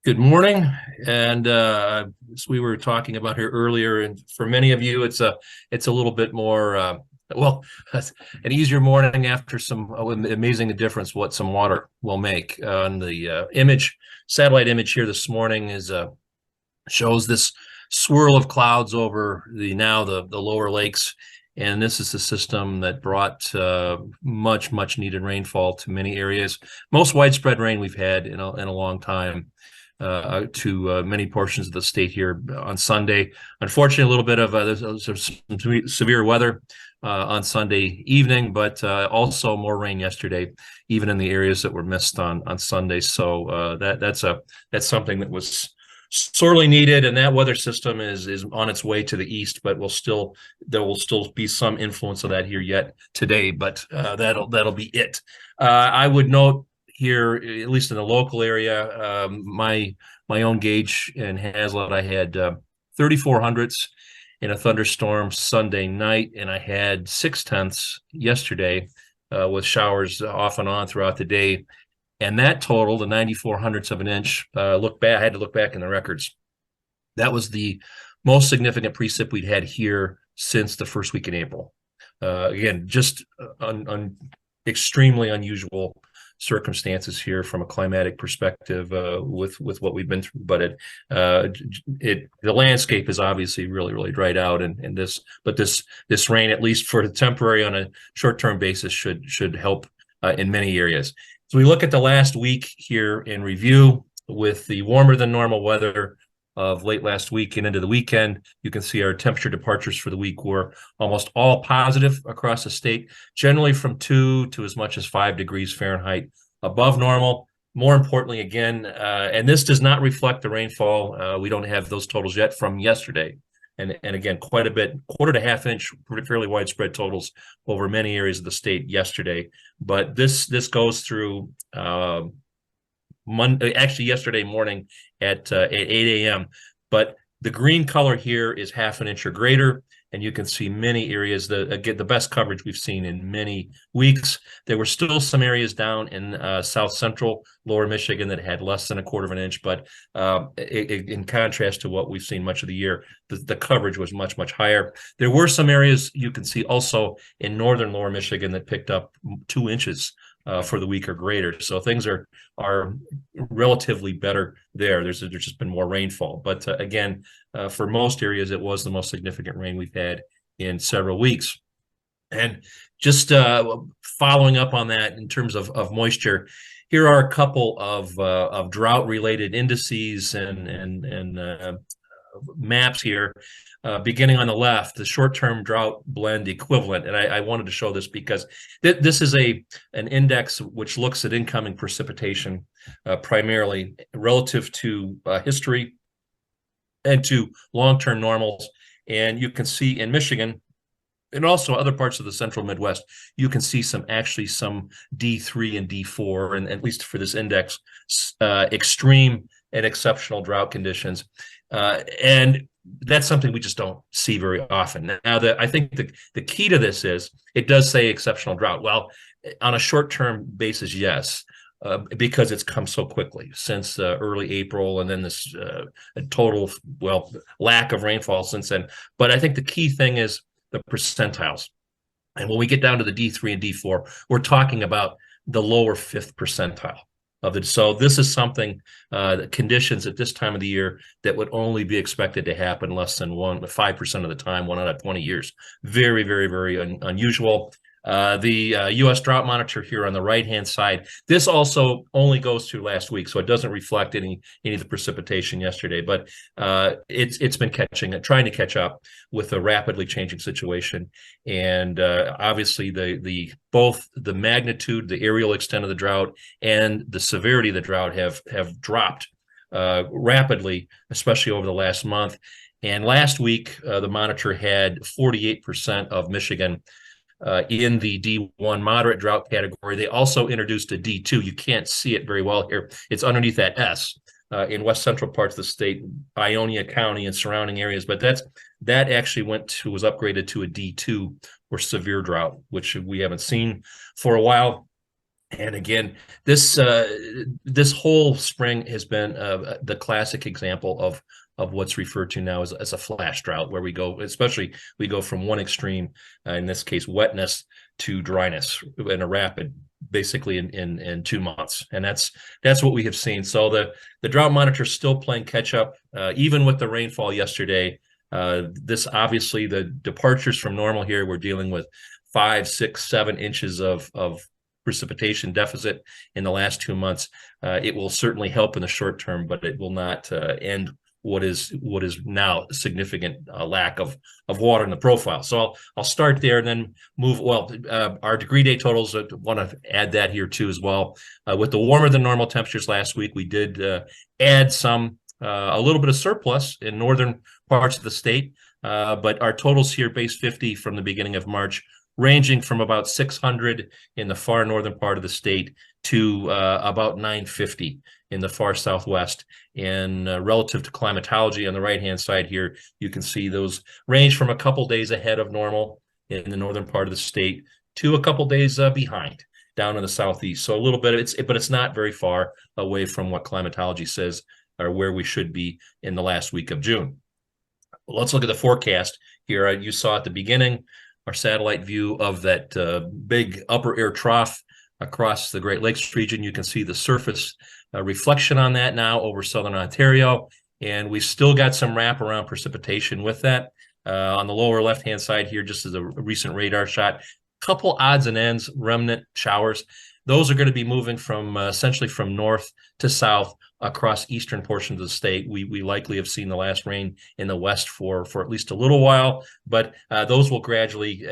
Good morning. And as we were talking about here earlier, and for many of you, it's a little bit more well, an easier morning after some amazing difference what some water will make. On the satellite image here this morning is shows this swirl of clouds over the lower lakes. And this is the system that brought much needed rainfall to many areas. Most widespread rain we've had in a long time to many portions of the state here on Sunday. Unfortunately, a little bit of there's some severe weather on Sunday evening, but also more rain yesterday, even in the areas that were missed on Sunday. So that's something that was sorely needed, and that weather system is on its way to the east, but there will still be some influence of that here yet today. But that'll be it. I would note here, at least in the local area, my own gauge in Hazlet, I had 34 hundredths in a thunderstorm Sunday night, and I had 6/10 yesterday with showers off and on throughout the day. And that total, the 94 hundredths of an inch, I had to look back in the records. That was the most significant precip we'd had here since the first week in April. Again, just extremely unusual circumstances here from a climatic perspective with what we've been through. But the landscape is obviously really dried out, and this rain, at least for temporary on a short-term basis, should help in many areas. So we look at the last week here in review with the warmer than normal weather of late last week and into the weekend. You can see our temperature departures for the week were almost all positive across the state, generally from 2 to as much as 5 degrees Fahrenheit above normal. More importantly, again, and this does not reflect the rainfall. We don't have those totals yet from yesterday. And again, quite a bit, quarter to half inch, fairly widespread totals over many areas of the state yesterday. But this goes through actually yesterday morning at 8 a.m. But the green color here is half an inch or greater, and you can see many areas that get the best coverage we've seen in many weeks. There were still some areas down in south central lower Michigan that had less than a quarter of an inch, but in contrast to what we've seen much of the year, the coverage was much higher. There were some areas you can see also in northern lower Michigan that picked up 2 inches for the week or greater. So things are relatively better there. There's just been more rainfall. But again, for most areas, it was the most significant rain we've had in several weeks. And just following up on that in terms of moisture, here are a couple of drought-related indices and maps here. Beginning on the left, the short-term drought blend equivalent. And I wanted to show this because this is an index which looks at incoming precipitation primarily relative to history and to long-term normals. And you can see in Michigan and also other parts of the central Midwest, you can see some D3 and D4, and at least for this index, extreme and exceptional drought conditions. And that's something we just don't see very often. Now, I think the key to this is it does say exceptional drought. Well, on a short-term basis, yes, because it's come so quickly since early April, and then this total, lack of rainfall since then. But I think the key thing is the percentiles. And when we get down to the D3 and D4, we're talking about the lower 5th percentile of it. So this is something, conditions at this time of the year that would only be expected to happen less than 5% of the time, 1 out of 20 years. Very unusual. The U.S. Drought Monitor here on the right-hand side, this also only goes through last week, so it doesn't reflect any of the precipitation yesterday, but it's been trying to catch up with a rapidly changing situation. And obviously both the magnitude, the areal extent of the drought, and the severity of the drought have dropped rapidly, especially over the last month. And last week, the monitor had 48% of Michigan in the D1 moderate drought category. They also introduced a D2. You can't see it very well here. It's underneath that S in west central parts of the state, Ionia County and surrounding areas. But that actually was upgraded to a D2 or severe drought, which we haven't seen for a while. And again, this whole spring has been the classic example of what's referred to now as a flash drought, where we go from one extreme, in this case wetness, to dryness in a rapid, basically in 2 months, and that's what we have seen. So the drought monitor is still playing catch up, even with the rainfall yesterday. This obviously the departures from normal here. We're dealing with 5, 6, 7 inches of precipitation deficit in the last 2 months. It will certainly help in the short term, but it will not end what is now a significant lack of water in the profile. So I'll start there and then move. Well, our degree day totals, I want to add that here too as well. With the warmer than normal temperatures last week, we did add a little bit of surplus in northern parts of the state, but our totals here, base 50 from the beginning of March, ranging from about 600 in the far northern part of the state to about 950 in the far southwest. And relative to climatology on the right-hand side here, you can see those range from a couple days ahead of normal in the northern part of the state to a couple days behind down in the southeast. So a little bit, but it's not very far away from what climatology says or where we should be in the last week of June. Let's look at the forecast here. You saw at the beginning our satellite view of that big upper air trough across the Great Lakes region. You can see the surface reflection on that now over southern Ontario, and we've still got some wraparound precipitation with that. On the lower left-hand side here, just as a recent radar shot, couple odds and ends, remnant showers. Those are going to be moving from essentially from north to south across eastern portions of the state. We likely have seen the last rain in the west for at least a little while, but those will gradually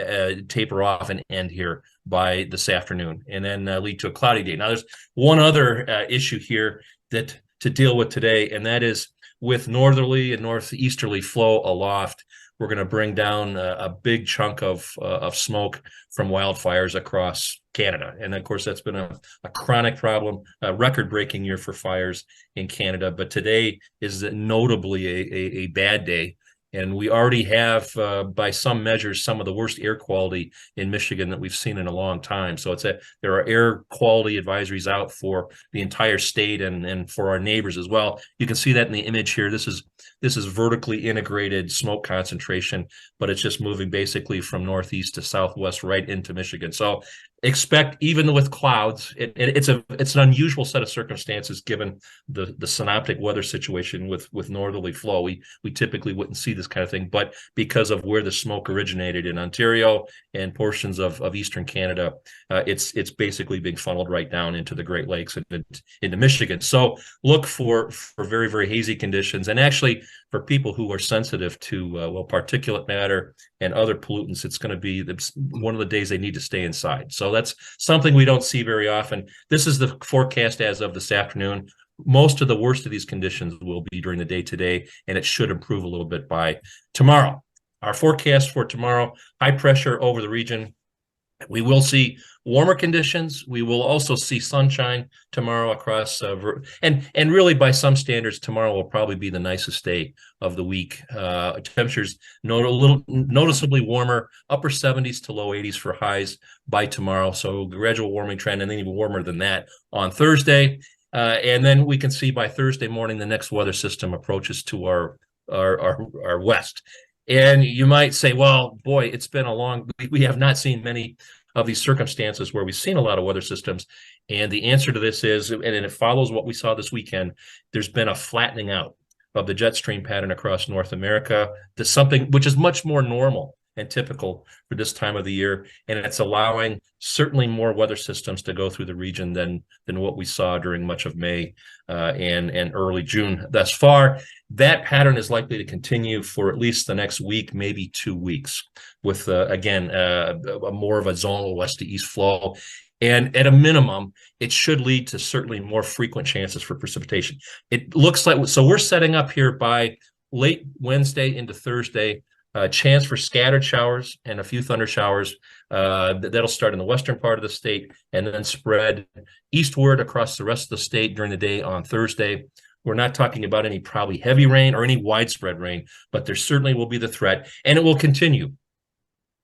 taper off and end here by this afternoon, and then lead to a cloudy day. Now, there's one other issue here that to deal with today, and that is with northerly and northeasterly flow aloft. We're going to bring down a big chunk of smoke from wildfires across Canada. And of course, that's been a chronic problem, a record-breaking year for fires in Canada. But today is notably a bad day. And we already have, by some measures, some of the worst air quality in Michigan that we've seen in a long time. So there are air quality advisories out for the entire state and for our neighbors as well. You can see that in the image here. This is vertically integrated smoke concentration, but it's just moving basically from northeast to southwest right into Michigan. So expect, even with clouds, it's an unusual set of circumstances given the synoptic weather situation with northerly flow. We typically wouldn't see this kind of thing, but because of where the smoke originated in Ontario and portions of eastern Canada, it's basically being funneled right down into the Great Lakes and into Michigan. So look for very, very hazy conditions, and actually for people who are sensitive to particulate matter and other pollutants, it's going to be one of the days they need to stay inside. So that's something we don't see very often. This is the forecast as of this afternoon. Most of the worst of these conditions will be during the day today, and it should improve a little bit by tomorrow. Our forecast for tomorrow: high pressure over the region. We will see warmer conditions. We will also see sunshine tomorrow across, and really by some standards, tomorrow will probably be the nicest day of the week. Temperatures a little noticeably warmer, upper 70s to low 80s for highs by tomorrow. So gradual warming trend, and then even warmer than that on Thursday. And then we can see by Thursday morning the next weather system approaches to our west. And you might say, well, boy, it's been we have not seen many of these circumstances where we've seen a lot of weather systems. And the answer to this is, and it follows what we saw this weekend, there's been a flattening out of the jet stream pattern across North America to something which is much more normal and typical for this time of the year. And it's allowing certainly more weather systems to go through the region than what we saw during much of May and early June thus far. That pattern is likely to continue for at least the next week, maybe 2 weeks, with, again, more of a zonal west to east flow. And at a minimum, it should lead to certainly more frequent chances for precipitation. It looks like, so we're setting up here by late Wednesday into Thursday, chance for scattered showers and a few thunder showers. That'll start in the western part of the state and then spread eastward across the rest of the state during the day on Thursday. We're not talking about any probably heavy rain or any widespread rain, but there certainly will be the threat, and it will continue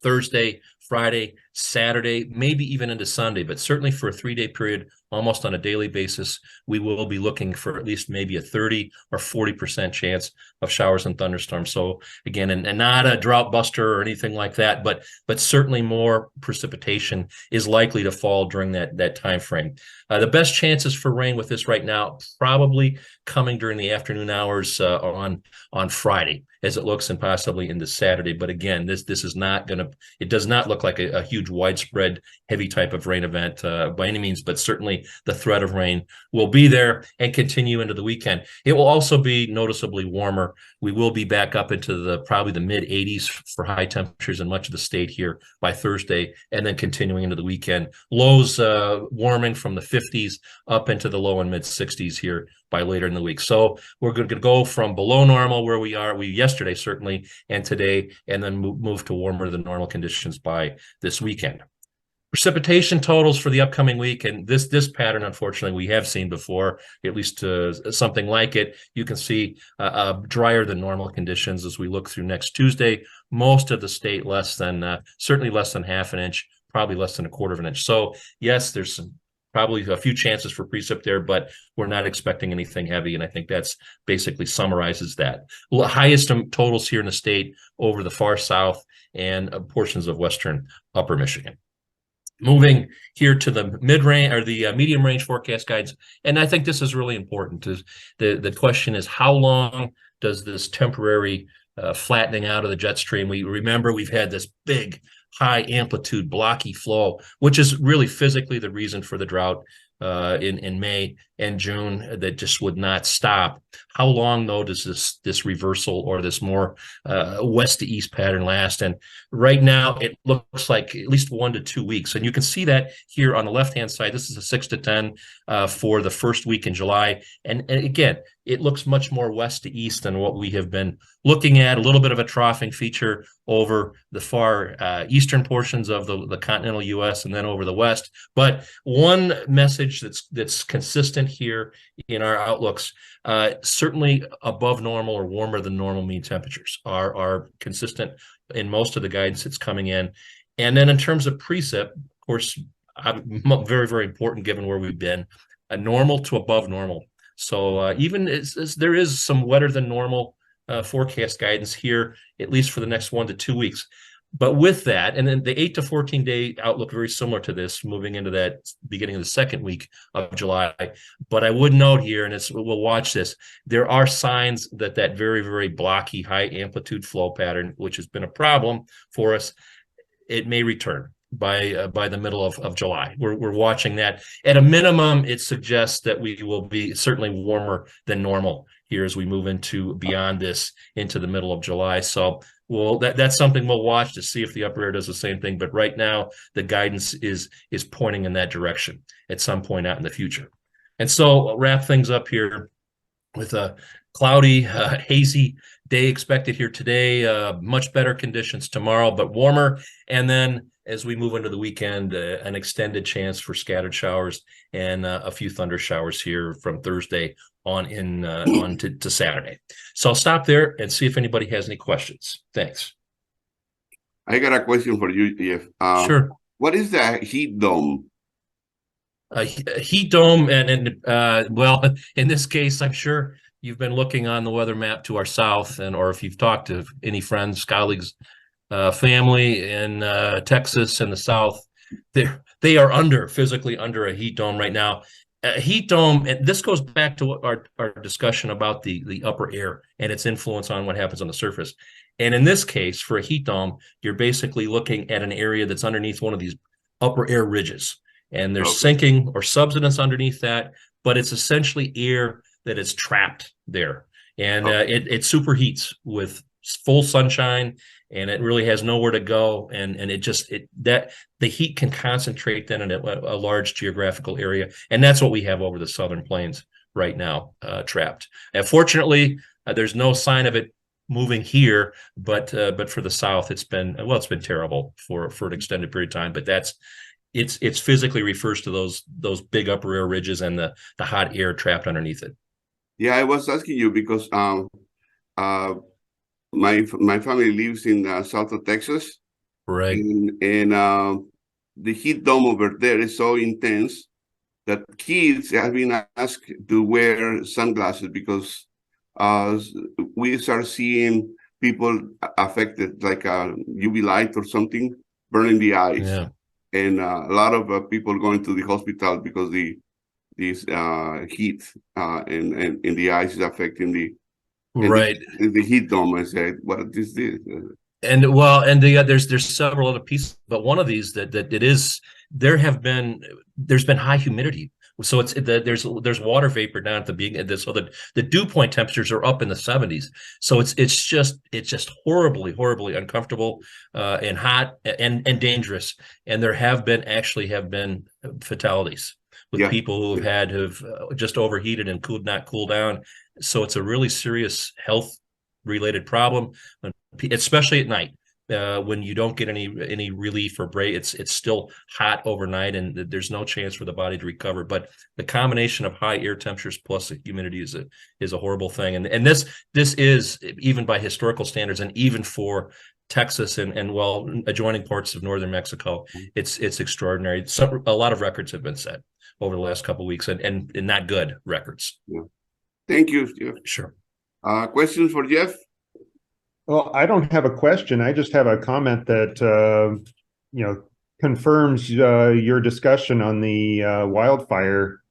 Thursday, Friday, Saturday, maybe even into Sunday, but certainly for a 3-day period, almost on a daily basis, we will be looking for at least maybe a 30 or 40% chance of showers and thunderstorms. So again, and not a drought buster or anything like that, but certainly more precipitation is likely to fall during that time frame. The best chances for rain with this right now probably coming during the afternoon hours on Friday, as it looks, and possibly into Saturday. But again, this is not going to. It does not look like a huge widespread heavy type of rain event by any means, but certainly the threat of rain will be there and continue into the weekend. It will also be noticeably warmer. We will be back up into probably the mid 80s for high temperatures in much of the state here by Thursday, and then continuing into the weekend. Lows warming from the 50s up into the low and mid 60s here by later in the week. So we're going to go from below normal where we yesterday certainly and today, and then move to warmer than normal conditions by this weekend. Precipitation totals for the upcoming week, and this pattern, unfortunately, we have seen before, at least something like it. You can see drier than normal conditions as we look through next Tuesday. Most of the state certainly less than half an inch, probably less than a quarter of an inch. So yes, there's probably a few chances for precip there, but we're not expecting anything heavy, and I think that's basically summarizes that. Highest totals here in the state over the far south and portions of western upper Michigan. Moving here to the mid-range or the medium range forecast guides, and I think this is really important. The question is, how long does this temporary flattening out of the jet stream? We remember we've had this big high amplitude blocky flow, which is really physically the reason for the drought in May and June that just would not stop. How long though does this reversal or this more west to east pattern last? And right now it looks like at least 1 to 2 weeks, and you can see that here on the left hand side. This is a 6 to 10 for the first week in July, and again it looks much more west to east than what we have been looking at. A little bit of a troughing feature over the far eastern portions of the continental U.S. and then over the west. But one message that's consistent here in our outlooks, certainly above normal or warmer than normal mean temperatures are consistent in most of the guidance that's coming in. And then in terms of precip, of course, very, very important given where we've been, a normal to above normal. So even as there is some wetter than normal forecast guidance here, at least for the next 1 to 2 weeks. But with that, and then the 8 to 14 day outlook, very similar to this, moving into that beginning of the second week of July. But I would note here, and we'll watch this, there are signs that very, very blocky high amplitude flow pattern, which has been a problem for us, it may return by the middle of July. We're watching that. At a minimum, it suggests that we will be certainly warmer than normal here as we move beyond this into the middle of July. So that's something we'll watch to see if the upper air does the same thing. But right now, the guidance is pointing in that direction at some point out in the future. And so I'll wrap things up here with a cloudy, hazy day expected here today. Much better conditions tomorrow, but warmer. And then as we move into the weekend, an extended chance for scattered showers and a few thunder showers here from Thursday on to Saturday. So I'll stop there and see if anybody has any questions. Thanks. I got a question for you, Jeff. Sure. What is the heat dome? Heat dome, and well, in this case, I'm sure you've been looking on the weather map to our south, or if you've talked to any friends, colleagues, family in Texas and the South, they are physically under a heat dome right now. A heat dome, and this goes back to our discussion about the upper air and its influence on what happens on the surface. And in this case, for a heat dome, you're basically looking at an area that's underneath one of these upper air ridges, and there's sinking or subsidence underneath that, but it's essentially air that is trapped there, and it superheats with full sunshine, and it really has nowhere to go, and the heat can concentrate then in a large geographical area, and that's what we have over the southern plains right now, trapped. And fortunately, there's no sign of it moving here, but for the south, it's been terrible for an extended period of time. But it's physically refers to those big upper air ridges and the hot air trapped underneath it. Yeah, I was asking you because my family lives in the south of Texas, Right. and the heat dome over there is so intense that kids have been asked to wear sunglasses because uh, we start seeing people affected, like UV light or something, burning the eyes, Yeah. and a lot of people going to the hospital because this heat and in the eyes is affecting and Right. the heat dome. I said, what is this? And well, and there's several other pieces, but one of these that it is there's been high humidity, so there's water vapor down at the beginning, so the dew point temperatures are up in the 70s, so it's just horribly uncomfortable, and hot and dangerous, and there have been fatalities with Yeah, people who yeah, have just overheated and not cool down, so it's a really serious health related problem, especially at night, when you don't get any relief or break. It's still hot overnight, and there's no chance for the body to recover. But the combination of high air temperatures plus the humidity is a horrible thing. And this is, even by historical standards, and even for Texas and well, adjoining parts of northern Mexico, it's extraordinary. A lot of records have been set over the last couple of weeks, and not good records. yeah. Thank you, Jeff. Sure. Questions for Jeff? Well, I don't have a question. I just have a comment that confirms your discussion on the wildfire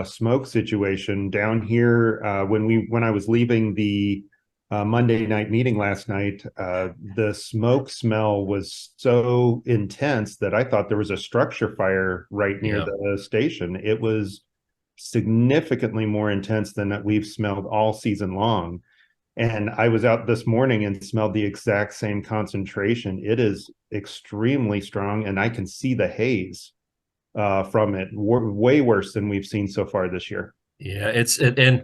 smoke situation down here. When I was leaving the Monday night meeting last night, the smoke smell was so intense that I thought there was a structure fire right near the station. It was significantly more intense than that we've smelled all season long. And I was out this morning and smelled the exact same concentration. It is extremely strong, and I can see the haze from it. Way worse than we've seen so far this year. Yeah, and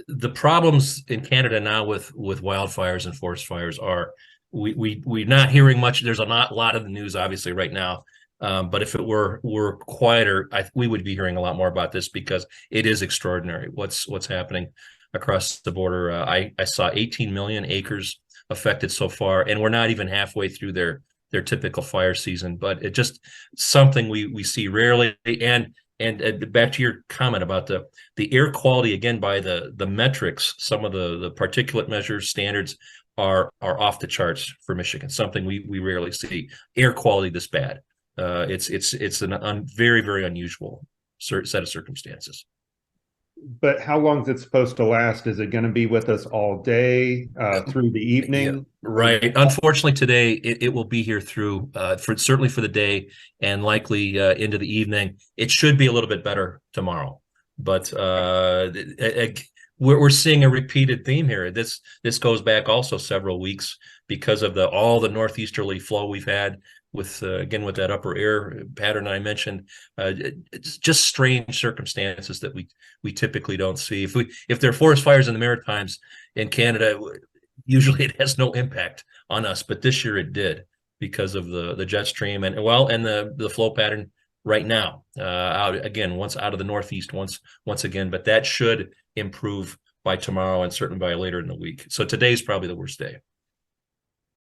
the problems in Canada now with wildfires and forest fires are we're not hearing much. There's a lot of the news obviously right now, but if it were quieter, we would be hearing a lot more about this, because it is extraordinary what's happening across the border. I saw 18 million acres affected so far, and we're not even halfway through their typical fire season. But it just something we see rarely. And back to your comment about the air quality, again, by the metrics, some of the particulate measures standards are off the charts for Michigan. Something we rarely see air quality this bad. It's an very unusual set of circumstances. But how long is it supposed to last? Is it going to be with us all day, through the evening? Yeah, right. Unfortunately, today it will be here through certainly for the day, and likely into the evening. It should be a little bit better tomorrow, but we're seeing a repeated theme here. This goes back also several weeks because of all the northeasterly flow we've had with again with that upper air pattern I mentioned. It's just strange circumstances that we typically don't see. If there are forest fires in the Maritimes in Canada, usually it has no impact on us, but this year it did, because of the jet stream and the flow pattern right now, out again, once out of the northeast once again. But that should improve by tomorrow, and certainly by later in the week. So today's probably the worst day.